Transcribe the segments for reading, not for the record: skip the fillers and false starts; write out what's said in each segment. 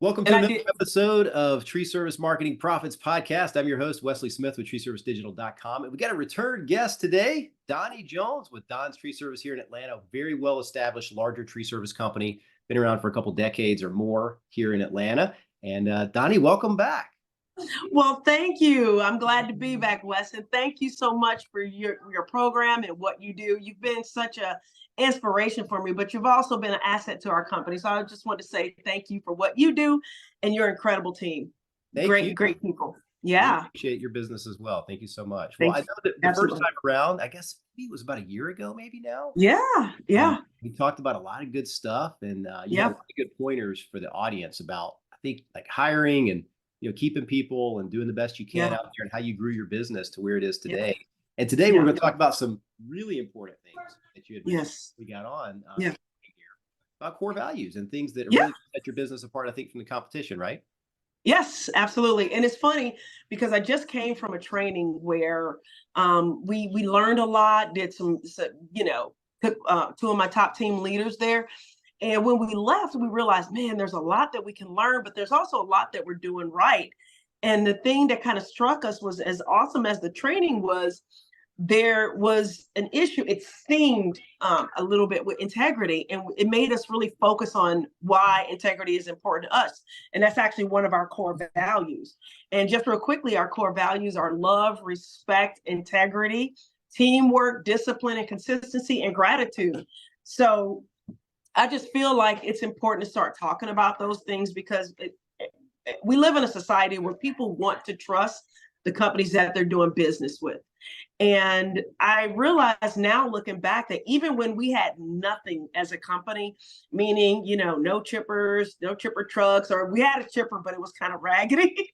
Welcome And to I another did. episode of Tree Service Marketing Profits Podcast. I'm your host, Wesley Smith with treeservicedigital.com. And we got a return guest today, Doni Jones with Don's Tree Service here in Atlanta. Very well established, larger tree service company. Been around for a couple decades or more here in Atlanta. And Doni, welcome back. Well, thank you. I'm glad to be back, Wes. And thank you so much for your program and what you do. You've been such a inspiration for me, but you've also been an asset to our company. So I just want to say thank you for what you do and your incredible team. Thank you. Great people. We Yeah. appreciate your business as well. Thank you so much. Well, Thank I you. know that the first Absolutely. time around, I guess maybe it was about a year ago, maybe now. Yeah. Uh, Yeah. we talked about a lot of good stuff, and you had a Yeah. lot of good pointers for the audience about, I think, like hiring and keeping people and doing the best you can Yeah. out there, and how you grew your business to where it is Yeah. today. And today we're Yeah. going to talk about some really important things that you had mentioned. Yes. We got on Yeah. here about core values and things that Yeah. really set your business apart, I think, from the competition, right? Yes, absolutely. And it's funny because I just came from a training where we learned a lot, did took two of my top team leaders there. And when we left, we realized, man, there's a lot that we can learn, but there's also a lot that we're doing right. And the thing that kind of struck us was, as awesome as the training was, there was an issue. It seemed a little bit with integrity, and it made us really focus on why integrity is important to us. And that's actually one of our core values. And just real quickly, our core values are love, respect, integrity, teamwork, discipline, and consistency, and gratitude. So I just feel like it's important to start talking about those things because we live in a society where people want to trust the companies that they're doing business with. And I realize now, looking back, that even when we had nothing as a company, meaning, no chippers, no chipper trucks, or we had a chipper, but it was kind of raggedy,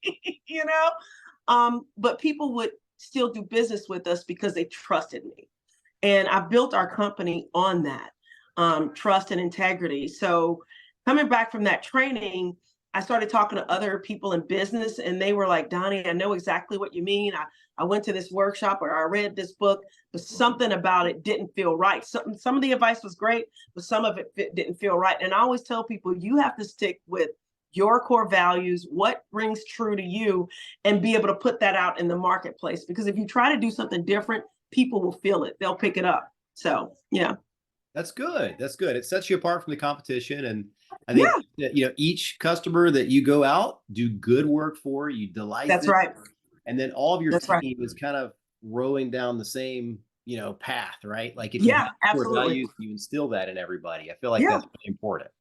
but people would still do business with us because they trusted me. And I built our company on that trust and integrity. So coming back from that training, I started talking to other people in business, and they were like, Doni, I know exactly what you mean. I went to this workshop or I read this book, but something about it didn't feel right. Some of the advice was great, but some of it didn't feel right. And I always tell people, you have to stick with your core values, what rings true to you, and be able to put that out in the marketplace. Because if you try to do something different, people will feel it. They'll pick it up. So, yeah. That's good. That's good. It sets you apart from the competition. And I think Yeah, that, each customer that you go out, do good work for, you delight that's them. right. And then all of your That's right. team is kind of rowing down the same, path, right? Like if you have Yeah, core absolutely. values, you instill that in everybody. I feel like Yeah. that's really important.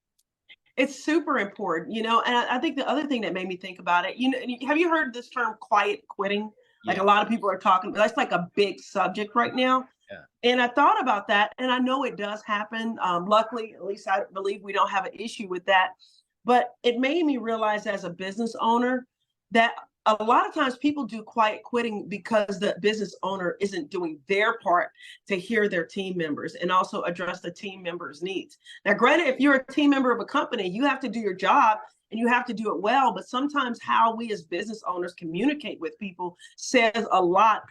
It's super important, and I think the other thing that made me think about it, have you heard this term quiet quitting? Like a Yeah. lot of people are talking, that's like a big subject right now. Yeah. And I thought about that, and I know it does happen. Luckily, at least I believe we don't have an issue with that. But it made me realize as a business owner that a lot of times people do quiet quitting because the business owner isn't doing their part to hear their team members and also address the team members' needs. Now, granted, if you're a team member of a company, you have to do your job and you have to do it well. But sometimes how we as business owners communicate with people says a lot,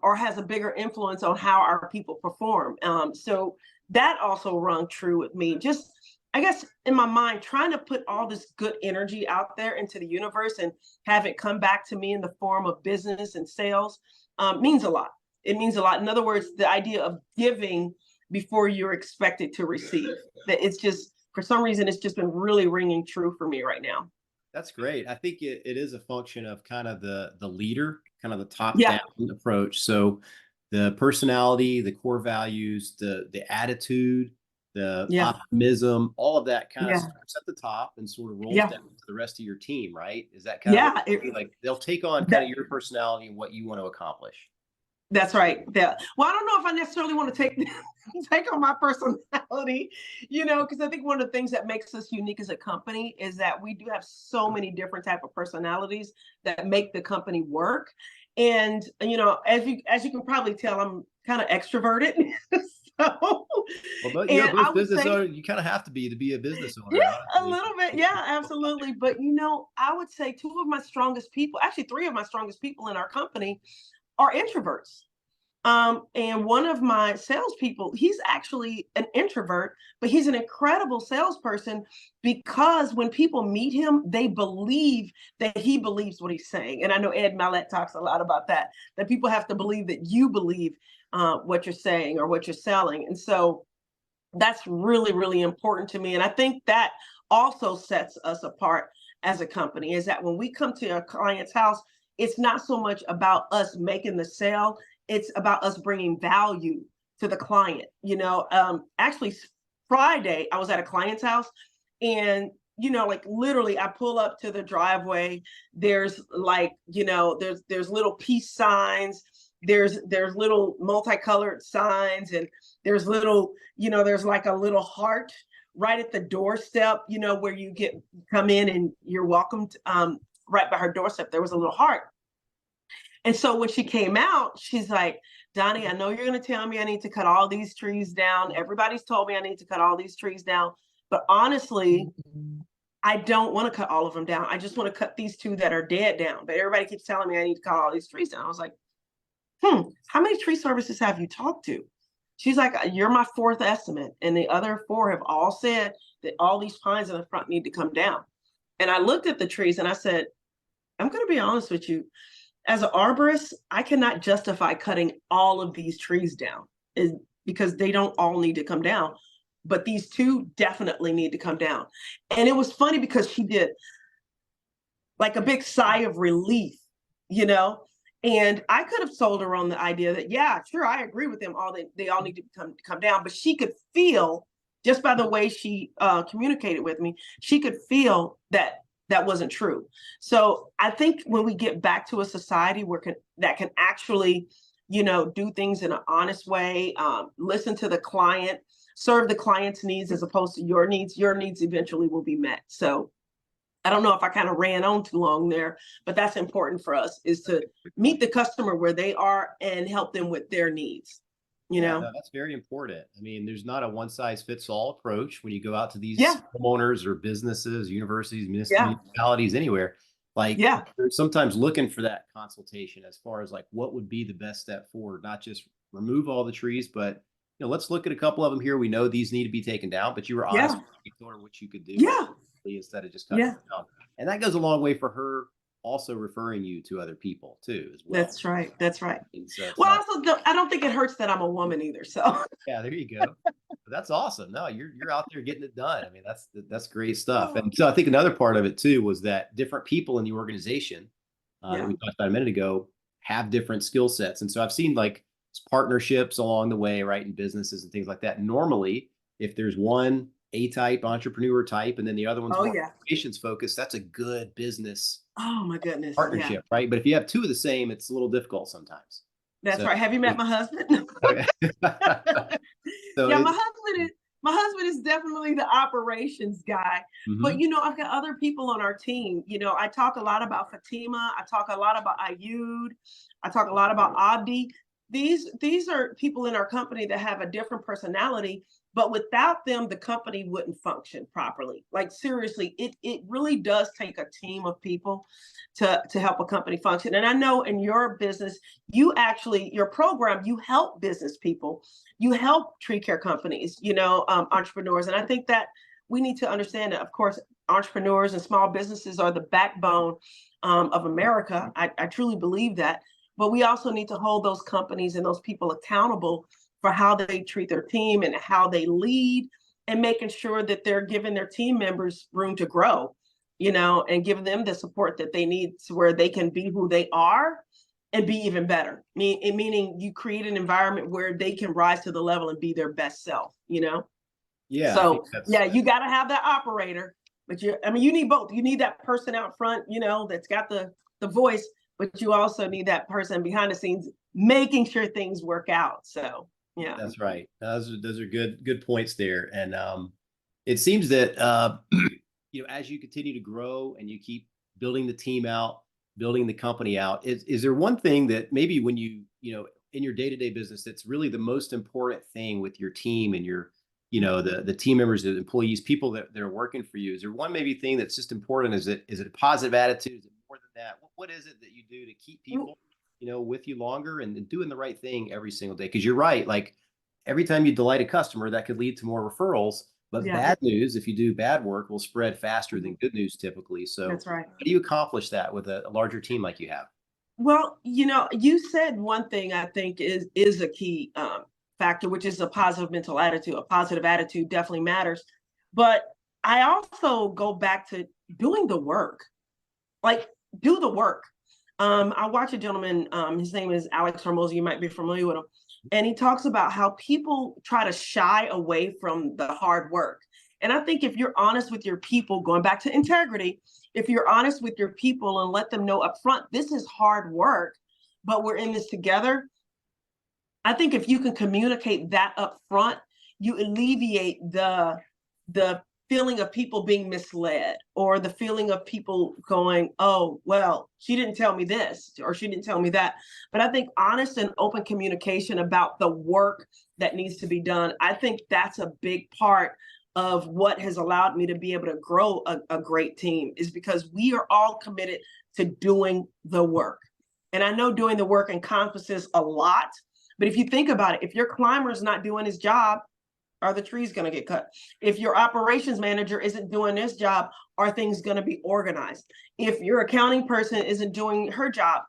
or has a bigger influence on how our people perform. So that also rung true with me. Just, I guess, in my mind, trying to put all this good energy out there into the universe and have it come back to me in the form of business and sales means a lot. It means a lot. In other words, the idea of giving before you're expected to receive. That it's just, for some reason, it's just been really ringing true for me right now. That's great. I think it is a function of kind of the leader, kind of the top Yeah, down approach. So the personality, the core values, the attitude, the yeah, optimism, all of that kind of yeah, starts at the top and sort of rolls yeah, down to the rest of your team, right? Is that kind of what yeah. you like? They'll take on kind That, of your personality and what you want to accomplish. That's right. Well, I don't know if I necessarily want to take take on my personality, because I think one of the things that makes us unique as a company is that we do have so many different type of personalities that make the company work. And as you can probably tell, I'm kind of extroverted. so, Well, and I most would business say, owners, you kind of have to be a business yeah, owner, a honestly. little bit. Yeah, absolutely. But I would say two of my strongest people, actually three of my strongest people in our company, are introverts. And one of my salespeople, he's actually an introvert, but he's an incredible salesperson because when people meet him, they believe that he believes what he's saying. And I know Ed Mallett talks a lot about that, that people have to believe that you believe what you're saying or what you're selling. And so that's really, really important to me. And I think that also sets us apart as a company, is that when we come to a client's house, it's not so much about us making the sale, it's about us bringing value to the client. Actually Friday, I was at a client's house, and like literally I pull up to the driveway. There's like, there's little peace signs, there's little multicolored signs, and there's little, there's like a little heart right at the doorstep, where you come in and you're welcomed. Right by her doorstep, there was a little heart. And so when she came out, she's like, Doni, I know you're going to tell me I need to cut all these trees down. Everybody's told me I need to cut all these trees down. But honestly, I don't want to cut all of them down. I just want to cut these two that are dead down. But everybody keeps telling me I need to cut all these trees down. I was like, how many tree services have you talked to? She's like, you're my fourth estimate. And the other four have all said that all these pines in the front need to come down. And I looked at the trees and I said, I'm going to be honest with you. As an arborist, I cannot justify cutting all of these trees down because they don't all need to come down. But these two definitely need to come down. And it was funny because she did like a big sigh of relief, and I could have sold her on the idea that, yeah, sure, I agree with them. They all need to come down. But she could feel, just by the way she communicated with me, she could feel that wasn't true. So I think when we get back to a society that can actually, do things in an honest way, listen to the client, serve the client's needs as opposed to your needs eventually will be met. So I don't know if I kind of ran on too long there, but that's important for us, is to meet the customer where they are and help them with their needs. No, that's very important. I mean, there's not a one size fits all approach when you go out to these Yeah. homeowners or businesses, universities, Yeah. municipalities, anywhere. Like, Yeah. they're sometimes looking for that consultation as far as like what would be the best step forward, not just remove all the trees, but let's look at a couple of them here. We know these need to be taken down, but you were honest. Yeah. You told her what you could do. Yeah. Instead of just cutting Yeah. it down. And that goes a long way for her also referring you to other people too, as well. That's right. That's right. And so Well, also, I don't think it hurts that I'm a woman either. So yeah, there you go. That's awesome. No, you're out there getting it done. I mean, that's great stuff. And so I think another part of it too was that different people in the organization that we talked about a minute ago have different skill sets. And so I've seen like partnerships along the way, right, in businesses and things like that. Normally, if there's one A-type entrepreneur type and then the other one's more operations focused, that's a good business my goodness partnership, right? But if you have two of the same, it's a little difficult sometimes. That's right. Have you met my husband? So yeah, my husband is definitely the operations guy. But I've got other people on our team. I talk a lot about Fatima. I talk a lot about Ayud. I talk a lot about Abdi. These are people in our company that have a different personality, but without them, the company wouldn't function properly. Like, seriously, it really does take a team of people to help a company function. And I know in your business, your program, you help business people, you help tree care companies, entrepreneurs. And I think that we need to understand that, of course, entrepreneurs and small businesses are the backbone of America. I truly believe that. But we also need to hold those companies and those people accountable for how they treat their team and how they lead, and making sure that they're giving their team members room to grow, and give them the support that they need to where they can be who they are and be even better. Meaning you create an environment where they can rise to the level and be their best self, Yeah. So you got to have that operator, but you need both. You need that person out front, that's got the voice, but you also need that person behind the scenes making sure things work out. So, yeah. That's right. Those are good points there. And it seems that, as you continue to grow and you keep building the team out, building the company out, is there one thing that maybe when in your day-to-day business, that's really the most important thing with your team and your, the team members, the employees, people that are working for you? Is there one maybe thing that's just important? Is it a positive attitude? Is it more than that? What is it that you do to keep people with you longer and doing the right thing every single day. Because you're right, like every time you delight a customer, that could lead to more referrals. But Yeah, bad news, if you do bad work, will spread faster than good news typically. So that's right. how do you accomplish that with a larger team like you have? Well, you said one thing I think is a key factor, which is a positive mental attitude. A positive attitude definitely matters. But I also go back to doing the work. Like, do the work. I watch a gentleman, his name is Alex Hermosa, you might be familiar with him. And he talks about how people try to shy away from the hard work. And I think if you're honest with your people, going back to integrity, if you're honest with your people and let them know up front, this is hard work, but we're in this together. I think if you can communicate that up front, you alleviate the feeling of people being misled, or the feeling of people going, oh, well, she didn't tell me this, or she didn't tell me that. But I think honest and open communication about the work that needs to be done, I think that's a big part of what has allowed me to be able to grow a great team, is because we are all committed to doing the work. And I know doing the work encompasses a lot, but if you think about it, if your climber is not doing his job, are the trees going to get cut? If your operations manager isn't doing this job, are things going to be organized? If your accounting person isn't doing her job,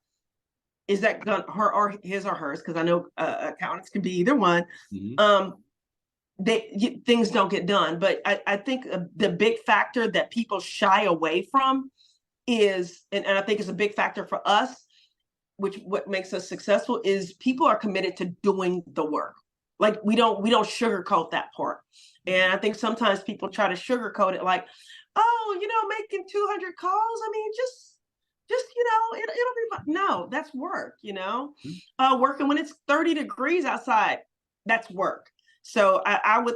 is that her or his or hers? Because I know accountants can be either one. Mm-hmm. Things don't get done. But I think the big factor that people shy away from is, and I think it's a big factor for us, which what makes us successful, is people are committed to doing the work. Like we don't sugarcoat that part. And I think sometimes people try to sugarcoat it, like, oh, making 200 calls. I mean, just it'll be fun. No, that's work. Working when it's 30 degrees outside, that's work. So I would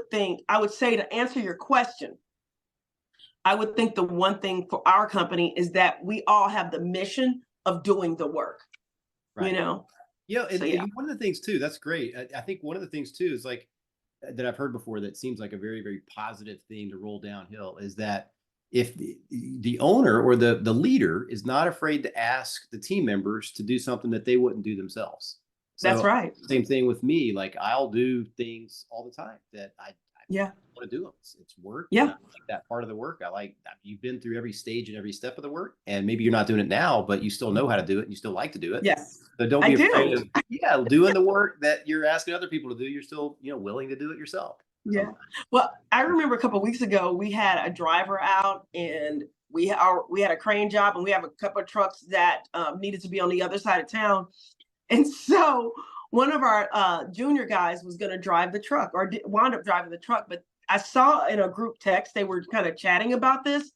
say, to answer your question, I would think the one thing for our company is that we all have the mission of doing the work. Right. So, and one of the things too, that's great. I think one of the things too is like that I've heard before that seems like a very, very positive thing to roll downhill, is that if the owner or the leader is not afraid to ask the team members to do something that they wouldn't do themselves. So that's right. Same thing with me. Like I'll do things all the time that I want to do them. It's work. Yeah. I like that part of the work. I like that you've been through every stage and every step of the work, and maybe you're not doing it now, but you still know how to do it and you still like to do it. Yes. So don't be afraid of doing the work that you're asking other people to do. You're still, willing to do it yourself. Yeah. Well, I remember a couple of weeks ago, we had a driver out, and we had a crane job, and we have a couple of trucks that needed to be on the other side of town. And so one of our junior guys was going to drive the truck, or wound up driving the truck. But I saw in a group text, they were kind of chatting about this.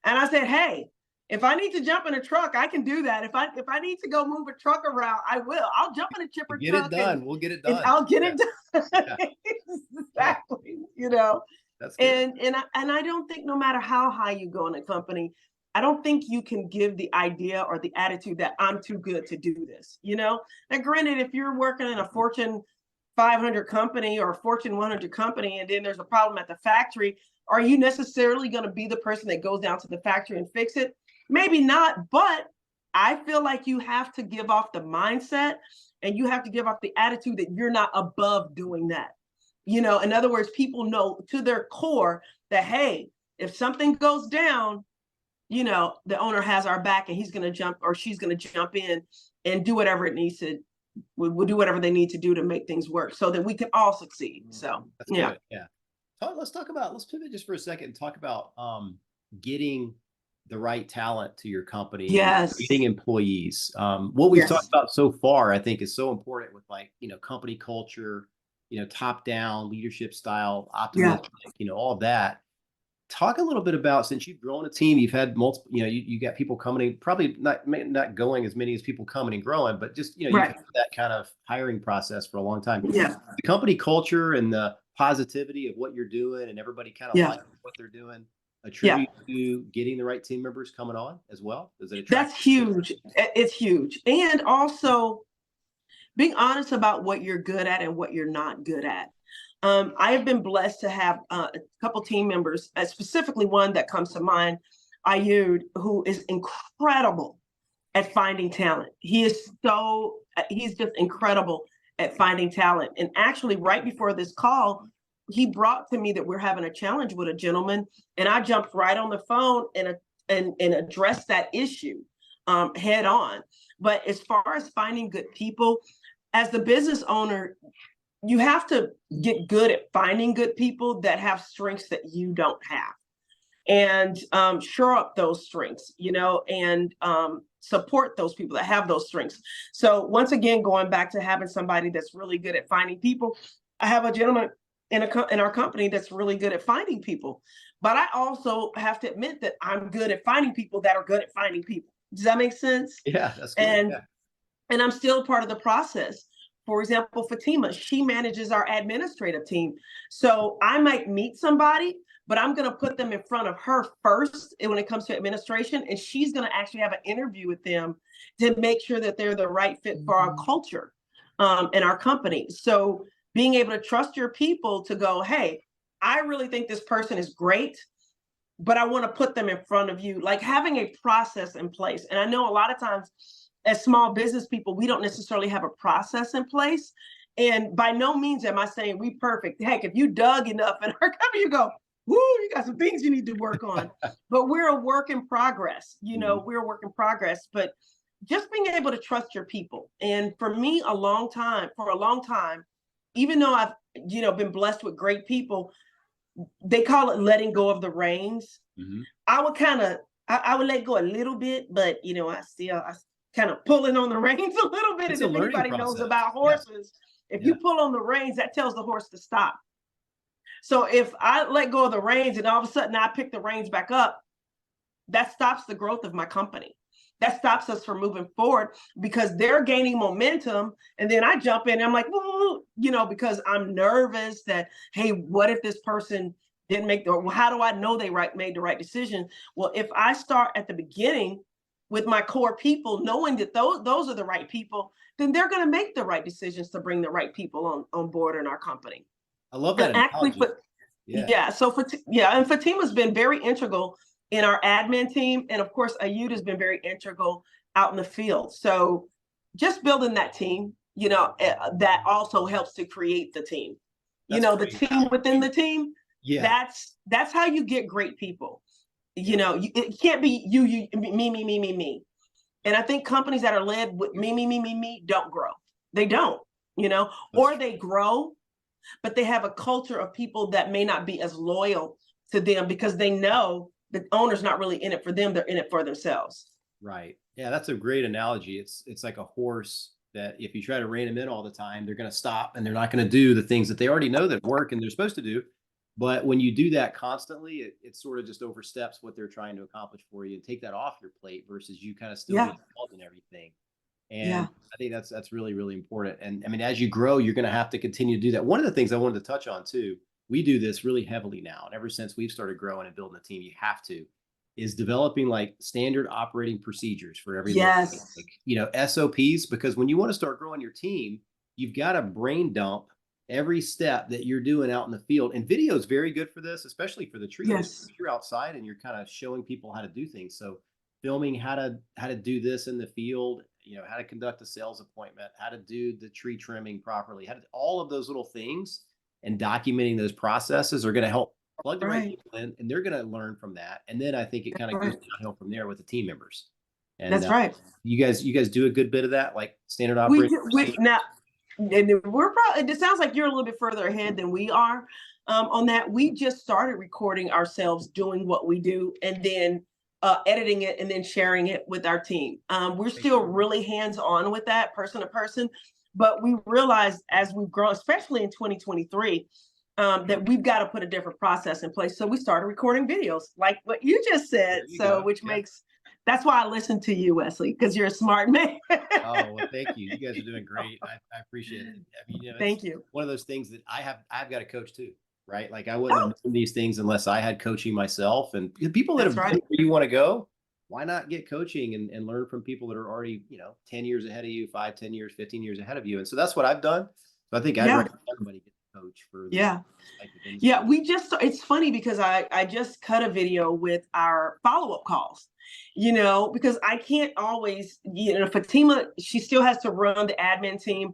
And I said, hey, if I need to jump in a truck, I can do that. If I need to go move a truck around, I will. I'll jump in a chipper truck. Get it done. We'll get it done. I'll get it done. Yeah. Exactly. That's good. And I don't think, no matter how high you go in a company, I don't think you can give the idea or the attitude that I'm too good to do this. Now, granted, if you're working in a Fortune 500 company or a Fortune 100 company, and then there's a problem at the factory, are you necessarily going to be the person that goes down to the factory and fix it? Maybe not, but I feel like you have to give off the mindset, and you have to give off the attitude that you're not above doing that. In other words, people know to their core that, hey, if something goes down, the owner has our back, and he's going to jump, or she's going to jump in and do whatever it needs to. We'll do whatever they need to do to make things work so that we can all succeed. So, that's good. Yeah. Let's pivot just for a second and talk about getting the right talent to your company. Yes. Getting employees. What we've talked about so far, I think, is so important with company culture, top down leadership style, optimism, all of that. Talk a little bit about, since you've grown a team, you've had multiple, you got people coming in, probably not going as many as people coming and growing, but just, you've had that kind of hiring process for a long time. Yeah. The company culture and the positivity of what you're doing, and everybody kind of like what they're doing, attribute to getting the right team members coming on as well. Does it attract? That's huge. It's huge. And also being honest about what you're good at and what you're not good at. I have been blessed to have a couple team members, specifically one that comes to mind, Ayud, who is incredible at finding talent. He is so he's just incredible at finding talent. And actually, right before this call, he brought to me that we're having a challenge with a gentleman, and I jumped right on the phone and addressed that issue head on. But as far as finding good people, as the business owner, you have to get good at finding good people that have strengths that you don't have, and shore up those strengths, and support those people that have those strengths. So once again, going back to having somebody that's really good at finding people, I have a gentleman in our company that's really good at finding people. But I also have to admit that I'm good at finding people that are good at finding people. Does that make sense? Yeah, that's good. And Yeah. and I'm still part of the process. For example, Fatima, she manages our administrative team. So I might meet somebody, but I'm going to put them in front of her first when it comes to administration. And she's going to actually have an interview with them to make sure that they're the right fit for our culture and our company. So being able to trust your people to go, hey, I really think this person is great, but I want to put them in front of you, like having a process in place. And I know a lot of times as small business people, we don't necessarily have a process in place. And by no means am I saying we perfect. Heck, if you dug enough in our company, you go, woo, you got some things you need to work on. But we're a work in progress. We're a work in progress. But just being able to trust your people. And for me, for a long time, even though I've, been blessed with great people, they call it letting go of the reins. I would I would let go a little bit, but I kind of pulling on the reins a little bit. It's And a if learning anybody knows process. about horses, if you pull on the reins, that tells the horse to stop. So if I let go of the reins and all of a sudden I pick the reins back up, that stops the growth of my company. That stops us from moving forward because they're gaining momentum. And then I jump in and I'm like, woo, because I'm nervous that, hey, what if this person didn't make how do I know they made the right decision? Well, if I start at the beginning with my core people, knowing that those are the right people, then they're going to make the right decisions to bring the right people on board in our company. I love that And actually, analogy. and Fatima's been very integral in our admin team. And of course, Ayuda has been very integral out in the field. So just building that team, that also helps to create the team. The team within the team. Yeah. That's how you get great people. It can't be you, me. And I think companies that are led with me don't grow. They don't, or they grow, but they have a culture of people that may not be as loyal to them because they know the owner's not really in it for them. They're in it for themselves. Right. Yeah, that's a great analogy. It's like a horse that if you try to rein them in all the time, they're going to stop and they're not going to do the things that they already know that work and they're supposed to do. But when you do that constantly, it sort of just oversteps what they're trying to accomplish for you and take that off your plate versus you kind of still get involved in everything. And I think that's really, really important. And I mean, as you grow, you're going to have to continue to do that. One of the things I wanted to touch on too, we do this really heavily now. And ever since we've started growing and building a team, you have to, is developing like standard operating procedures for every location, like, SOPs, because when you want to start growing your team, you've got to brain dump every step that you're doing out in the field. And video is very good for this, especially for the tree industry. If you're outside and you're kind of showing people how to do things. So filming how to do this in the field, how to conduct a sales appointment, how to do the tree trimming properly, all of those little things and documenting those processes are going to help plug the right people in, and they're going to learn from that. And then I think it kind of goes downhill from there with the team members. And that's right. You guys do a good bit of that, like standard operating. Now, and we're probably, it sounds like you're a little bit further ahead than we are on that. We just started recording ourselves doing what we do and then editing it and then sharing it with our team. We're still really hands-on with that, person to person, but we realized as we've grown, especially in 2023, that we've got to put a different process in place. So we started recording videos like what you just said. That's why I listen to you, Wesley, because you're a smart man. Oh, well, thank you. You guys are doing great. I appreciate it. I mean, thank you. One of those things that I've got a coach too, right? Like I wouldn't have done these things unless I had coaching myself. And people that have been where you want to go, why not get coaching and learn from people that are already, 10 years ahead of you, 5, 10 years, 15 years ahead of you. And so that's what I've done. So I think I'd recommend everybody get coach for this Yeah. type of industry. Yeah, it's funny because I just cut a video with our follow-up calls, because I can't always, Fatima, she still has to run the admin team.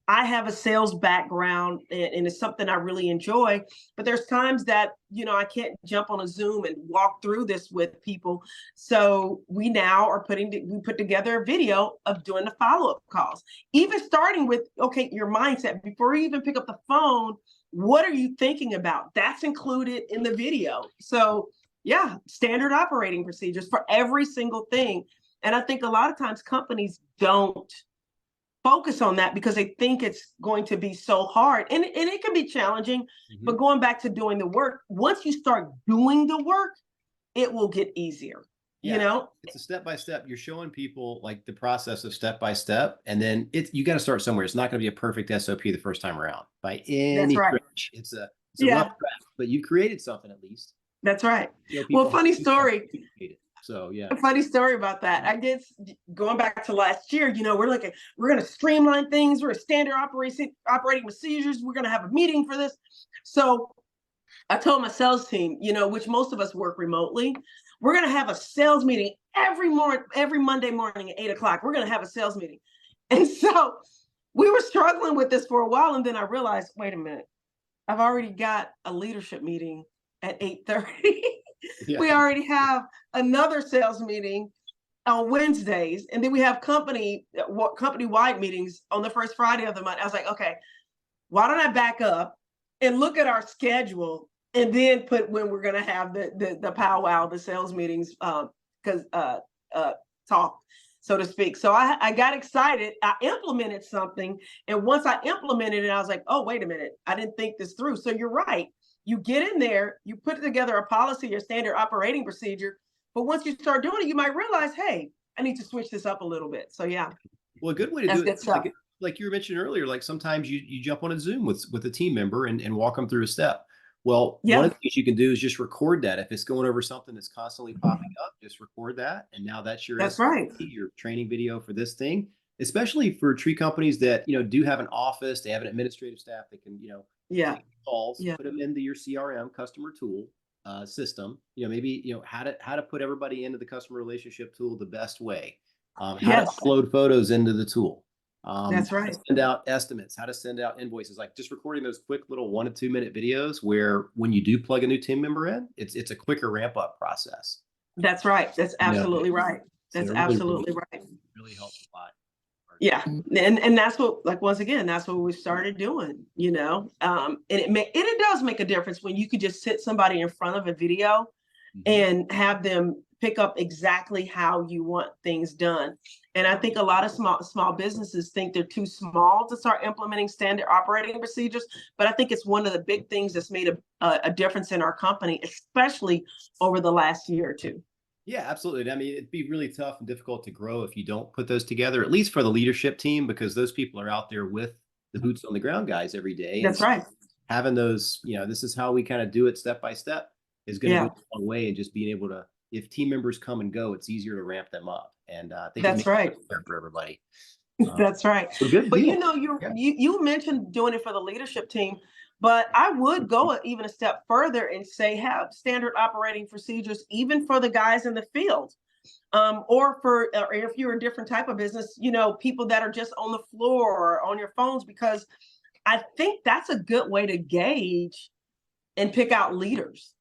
I have a sales background and it's something I really enjoy, but there's times that, I can't jump on a Zoom and walk through this with people. So we now are we put together a video of doing the follow-up calls, even starting with, okay, your mindset before you even pick up the phone. What are you thinking about? That's included in the video. So yeah, standard operating procedures for every single thing. And I think a lot of times companies don't focus on that because they think it's going to be so hard. And it can be challenging, but going back to doing the work, once you start doing the work, it will get easier. It's a step-by-step. You're showing people like the process of step-by-step, and then you got to start somewhere. It's not going to be a perfect SOP the first time around by any stretch. It's a rough draft, but you created something at least. That's right. Well, funny story. So yeah, a funny story about that. I guess going back to last year, we're going to streamline things. We're a standard operating procedures. We're going to have a meeting for this. So I told my sales team, which most of us work remotely, we're going to have a sales meeting every Monday morning at 8:00. We're going to have a sales meeting. And so we were struggling with this for a while. And then I realized, wait a minute, I've already got a leadership meeting at 8:30. Yeah. We already have another sales meeting on Wednesdays. And then we have company-wide meetings on the first Friday of the month. I was like, okay, why don't I back up and look at our schedule and then put when we're going to have the powwow, the sales meetings, talk, so to speak. So I got excited. I implemented something. And once I implemented it, I was like, oh, wait a minute. I didn't think this through. So you're right. You get in there, you put together a policy or standard operating procedure. But once you start doing it, you might realize, hey, I need to switch this up a little bit. So yeah. Well, a good way to do it, like you were mentioning earlier, like sometimes you jump on a Zoom with a team member and walk them through a step. Well, one of the things you can do is just record that. If it's going over something that's constantly popping up, just record that. And now that's your your training video for this thing, especially for tree companies that, do have an office, they have an administrative staff that can, take calls, put them into your CRM customer tool system, maybe, how to put everybody into the customer relationship tool the best way, how to upload photos into the tool. That's right. How to send out estimates, how to send out invoices, like just recording those quick little 1 to 2 minute videos where when you do plug a new team member in, it's a quicker ramp up process. That's right. That's absolutely right. That's absolutely right. Really helps a lot. Yeah. And that's what, like, once again, that's what we started doing, and it does make a difference when you could just sit somebody in front of a video and have them pick up exactly how you want things done. And I think a lot of small businesses think they're too small to start implementing standard operating procedures. But I think it's one of the big things that's made a difference in our company, especially over the last year or two. Yeah, absolutely. I mean, it'd be really tough and difficult to grow if you don't put those together, at least for the leadership team, because those people are out there with the boots on the ground guys every day. That's right. Having those, this is how we kind of do it step by step is going to go a long way, and just being able to, if team members come and go, it's easier to ramp them up. And I think that's right for everybody. That's right. So good. But you mentioned doing it for the leadership team, but I would go even a step further and say have standard operating procedures even for the guys in the field, or if you're a different type of business, people that are just on the floor or on your phones, because I think that's a good way to gauge and pick out leaders.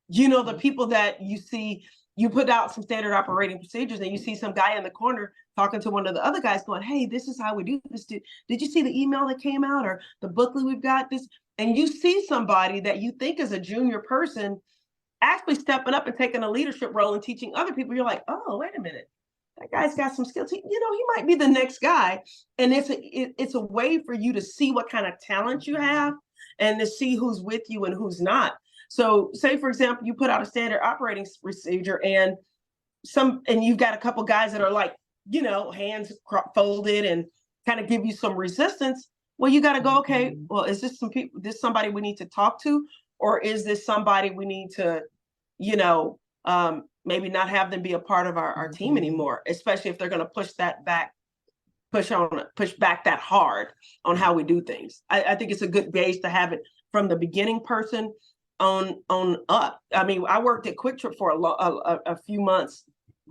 The people that you see, you put out some standard operating procedures and you see some guy in the corner talking to one of the other guys going, hey, this is how we do this. Did you see the email that came out or the booklet we've got this? And you see somebody that you think is a junior person actually stepping up and taking a leadership role and teaching other people. You're like, oh, wait a minute. That guy's got some skills. He might be the next guy. And it's a way for you to see what kind of talent you have and to see who's with you and who's not. So say, for example, you put out a standard operating procedure and you've got a couple guys that are like, hands folded and kind of give you some resistance. Well, you got to go, okay, well, is this somebody we need to talk to? Or is this somebody we need to, maybe not have them be a part of our team anymore, especially if they're going to push that back push back that hard on how we do things. I think it's a good gauge to have it from the beginning person on up. I mean, I worked at Quick Trip for a few months,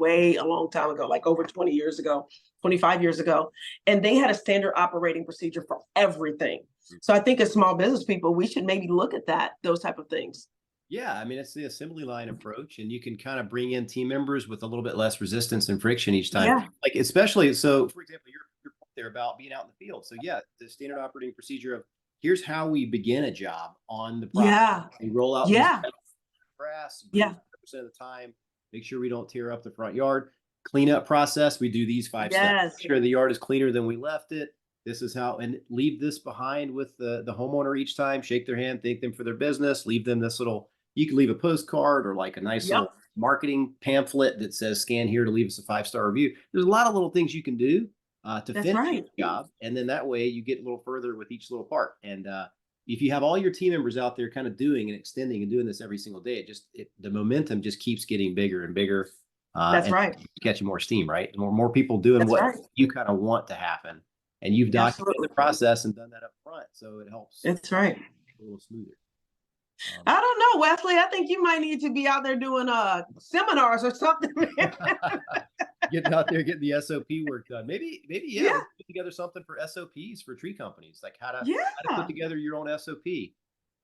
a long time ago, like over 20 years ago, 25 years ago, and they had a standard operating procedure for everything. So I think as small business people, we should maybe look at those type of things. Yeah, I mean, it's the assembly line approach, and you can kind of bring in team members with a little bit less resistance and friction each time. Yeah. Like, especially, so for example, your point there about being out in the field. So yeah, the standard operating procedure of here's how we begin a job on the property. Yeah. We roll out grass, yeah, 100% of the time, make sure we don't tear up the front yard. Cleanup process, we do these 5 steps. Make sure the yard is cleaner than we left it. This is how, and leave this behind with the homeowner each time, shake their hand, thank them for their business, leave them this little, you can leave a postcard or like a nice little marketing pamphlet that says scan here to leave us a 5-star review. There's a lot of little things you can do to finish the job. And then that way you get a little further with each little part. And if you have all your team members out there kind of doing and extending and doing this every single day, the momentum just keeps getting bigger and bigger. That's right. Catching more steam, right? More people doing what you kind of want to happen. And you've documented the process and done that up front. So it helps. That's right. A little smoother. I don't know, Wesley. I think you might need to be out there doing seminars or something. Getting out there, getting the SOP work done. Maybe put together something for SOPs for tree companies, like how to put together your own SOP.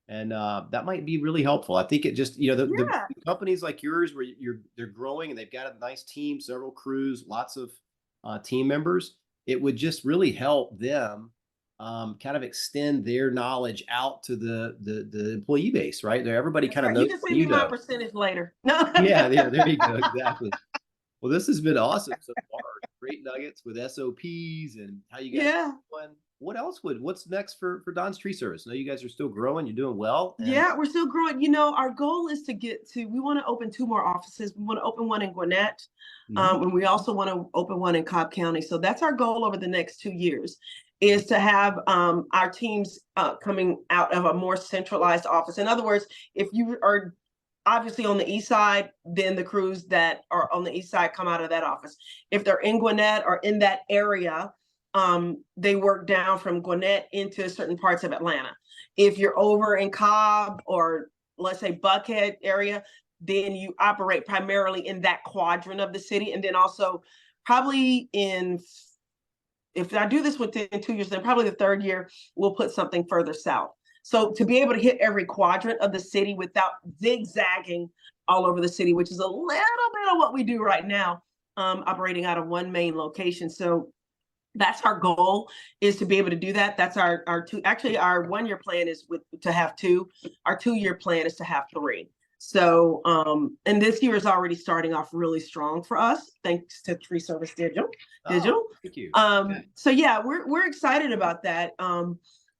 And that might be really helpful. I think it just, the companies like yours where they're growing and they've got a nice team, several crews, lots of team members, it would just really help them kind of extend their knowledge out to the employee base, right? Everybody kind of knows. You can send me my percentage later. No. Yeah, there you go. Exactly. Well, this has been awesome so far. Great nuggets with SOPs and how you guys are doing. What's next for Don's Tree Service? I know you guys are still growing. You're doing well. Yeah, we're still growing. Our goal is we want to open 2 more offices. We want to open one in Gwinnett. And we also want to open one in Cobb County. So that's our goal over the next 2 years, is to have our teams coming out of a more centralized office. In other words, if you are obviously on the east side, then the crews that are on the east side come out of that office. If they're in Gwinnett or in that area, they work down from Gwinnett into certain parts of Atlanta. If you're over in Cobb or let's say Buckhead area, then you operate primarily in that quadrant of the city. And then also probably if I do this within 2 years, then probably the 3rd year, we'll put something further south. So to be able to hit every quadrant of the city without zigzagging all over the city, which is a little bit of what we do right now, operating out of one main location. So that's our goal, is to be able to do that. That's our 1-year plan is to have 2. Our 2-year plan is to have 3. So, and this year is already starting off really strong for us, thanks to Tree Service Digital. Thank you. So yeah, we're excited about that.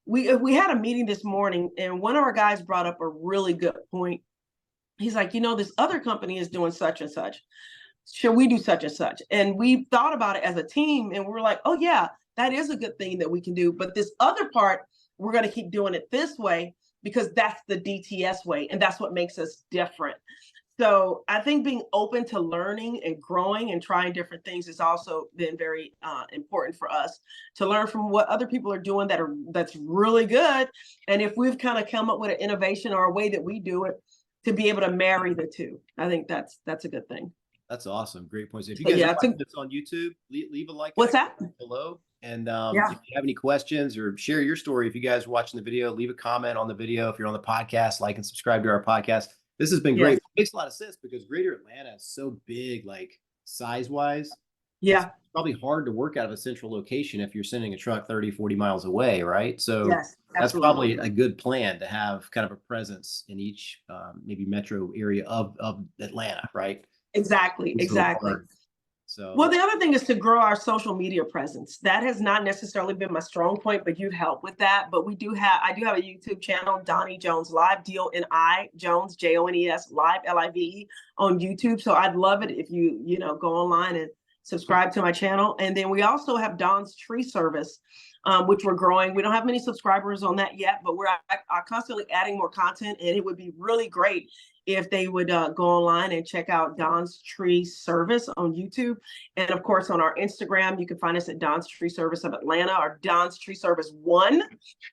We had a meeting this morning, and one of our guys brought up a really good point. He's like, this other company is doing such and such. Should we do such and such? And we thought about it as a team, and we're like, oh yeah, that is a good thing that we can do. But this other part, we're going to keep doing it this way because that's the DTS way, and that's what makes us different. So I think being open to learning and growing and trying different things has also been very important for us, to learn from what other people are doing that's really good. And if we've kind of come up with an innovation or a way that we do it, to be able to marry the two, I think that's a good thing. That's awesome. Great points. If you guys are watching this on YouTube, leave a like. What's that? Below. And if you have any questions or share your story, if you guys are watching the video, leave a comment on the video. If you're on the podcast, like and subscribe to our podcast. This has been great. It makes a lot of sense because Greater Atlanta is so big, like size-wise. Yeah. It's probably hard to work out of a central location if you're sending a truck 30, 40 miles away, right? So that's probably a good plan, to have kind of a presence in each maybe metro area of Atlanta, right? Exactly. So, well, the other thing is to grow our social media presence. That has not necessarily been my strong point, but you've helped with that. But I do have a YouTube channel, Doni Jones Live, DONI Jones, JONES Live, LIVE on YouTube. So I'd love it if you go online and subscribe to my channel. And then we also have Don's Tree Service which we're growing. We don't have many subscribers on that yet, but we're constantly adding more content, and it would be really great if they would go online and check out Don's Tree Service on YouTube. And of course, on our Instagram, you can find us at Don's Tree Service of Atlanta or Don's Tree Service 1,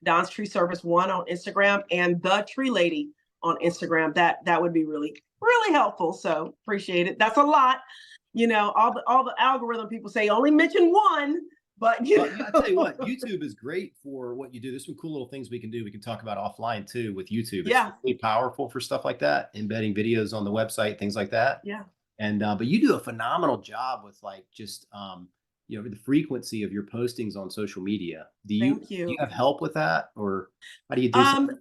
Don's Tree Service 1 on Instagram, and The Tree Lady on Instagram. That would be really, really helpful. So appreciate it. That's a lot. You know, all the algorithm people say only mention one. But I tell you what, YouTube is great for what you do. There's some cool little things we can do. We can talk about offline too with YouTube. Yeah. It's really powerful for stuff like that, embedding videos on the website, things like that. Yeah. And but you do a phenomenal job with like just you know, the frequency of your postings on social media. Do you have help with that, or how do you do something?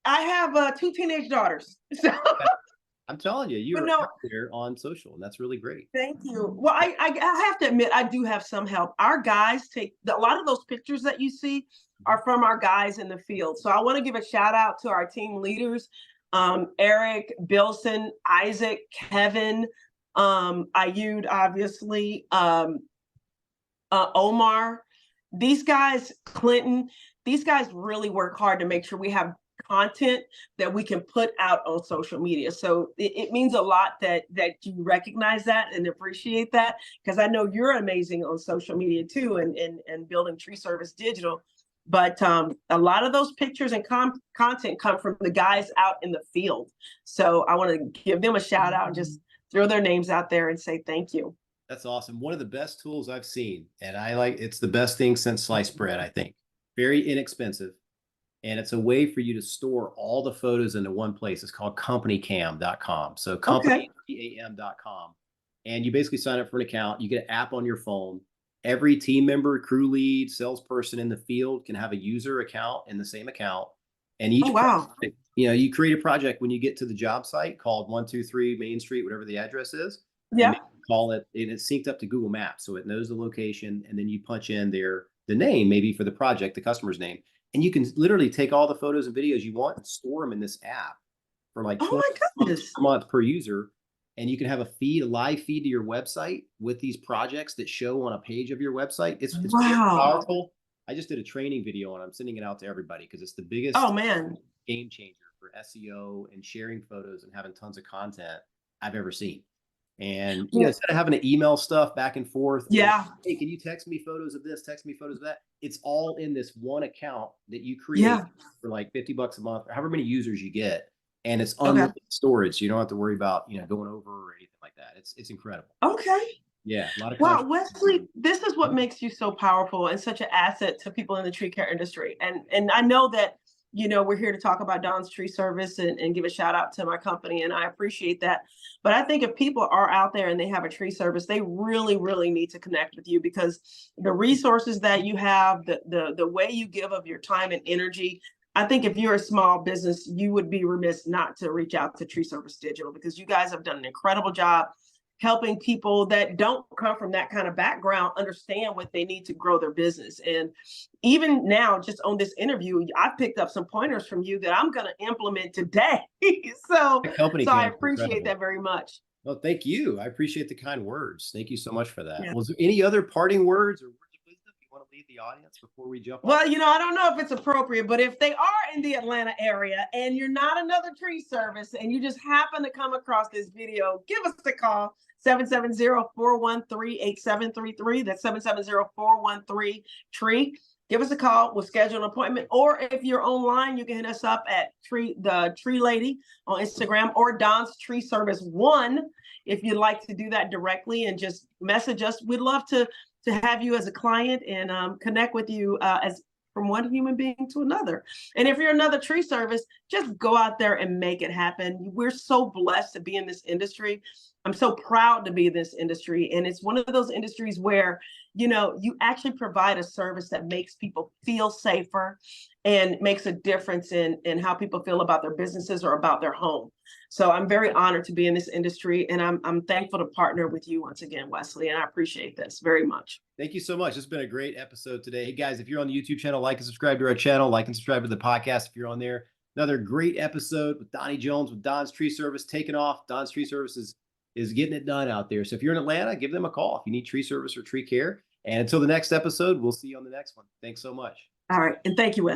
I have 2 teenage daughters. So I'm telling you, you're out there on social, and that's really great. Thank you. Well, I have to admit, I do have some help. Our guys take a lot of those pictures that you see are from our guys in the field. So I want to give a shout out to our team leaders, Eric, Bilson, Isaac, Kevin, Ayud, obviously, Omar. These guys, Clinton, these guys really work hard to make sure we have content that we can put out on social media. So it means a lot that you recognize that and appreciate that, because I know you're amazing on social media too, and building Tree Service Digital. But a lot of those pictures and content come from the guys out in the field. So I want to give them a shout out and just throw their names out there and say thank you. That's awesome. One of the best tools I've seen, and it's the best thing since sliced bread, I think. Very inexpensive. And it's a way for you to store all the photos into one place. It's called companycam.com. So companycam.com. And you basically sign up for an account. You get an app on your phone. Every team member, crew lead, salesperson in the field can have a user account in the same account. And each project, you know, you create a project when you get to the job site called 123 Main Street, whatever the address is. Yeah. Call it, and it's synced up to Google Maps. So it knows the location, and then you punch in the name, maybe for the project, the customer's name. And you can literally take all the photos and videos you want and store them in this app for like $20 per month per user. And you can have a live feed to your website with these projects that show on a page of your website. It's very powerful. I just did a training video and I'm sending it out to everybody because it's the biggest game changer for SEO and sharing photos and having tons of content I've ever seen. And you know, instead of having to email stuff back and forth, hey, can you text me photos of this, text me photos of that? It's all in this one account that you create for like $50 a month, or however many users you get, and it's unlimited storage. So you don't have to worry about, you know, going over or anything like that. It's incredible. Okay. Yeah, a lot of Wesley, this is what makes you so powerful and such an asset to people in the tree care industry. And I know that, you know, we're here to talk about Don's Tree Service and give a shout out to my company, and I appreciate that. But I think if people are out there and they have a tree service, they really, really need to connect with you, because the resources that you have, the way you give of your time and energy, I think if you're a small business, you would be remiss not to reach out to Tree Service Digital, because you guys have done an incredible job helping people that don't come from that kind of background understand what they need to grow their business. And even now, just on this interview, I've picked up some pointers from you that I'm going to implement today. So I appreciate that very much. Well, thank you. I appreciate the kind words. Thank you so much for that. Yeah. Was there any other parting words or words of wisdom you want to leave the audience before we jump off? You know, I don't know if it's appropriate, but if they are in the Atlanta area and you're not another tree service and you just happen to come across this video, give us a call. 770-413-8733. That's 770-413-TREE. Give us a call. We'll schedule an appointment. Or if you're online, you can hit us up at the Tree Lady on Instagram, or Don's Tree Service 1 if you'd like to do that directly and just message us. We'd love to have you as a client and connect with you as from one human being to another. And if you're another tree service, just go out there and make it happen. We're so blessed to be in this industry. I'm so proud to be in this industry. And it's one of those industries where, you know, you actually provide a service that makes people feel safer and makes a difference in how people feel about their businesses or about their home. So I'm very honored to be in this industry, and I'm thankful to partner with you once again, Wesley, and I appreciate this very much. Thank you so much. It's been a great episode today. Hey guys, if you're on the YouTube channel, like and subscribe to our channel, like and subscribe to the podcast if you're on there. Another great episode with Doni Jones with Don's Tree Service taking off. Don's Tree Service is getting it done out there. So if you're in Atlanta, give them a call if you need tree service or tree care. And until the next episode, we'll see you on the next one. Thanks so much. All right. And thank you, Wes.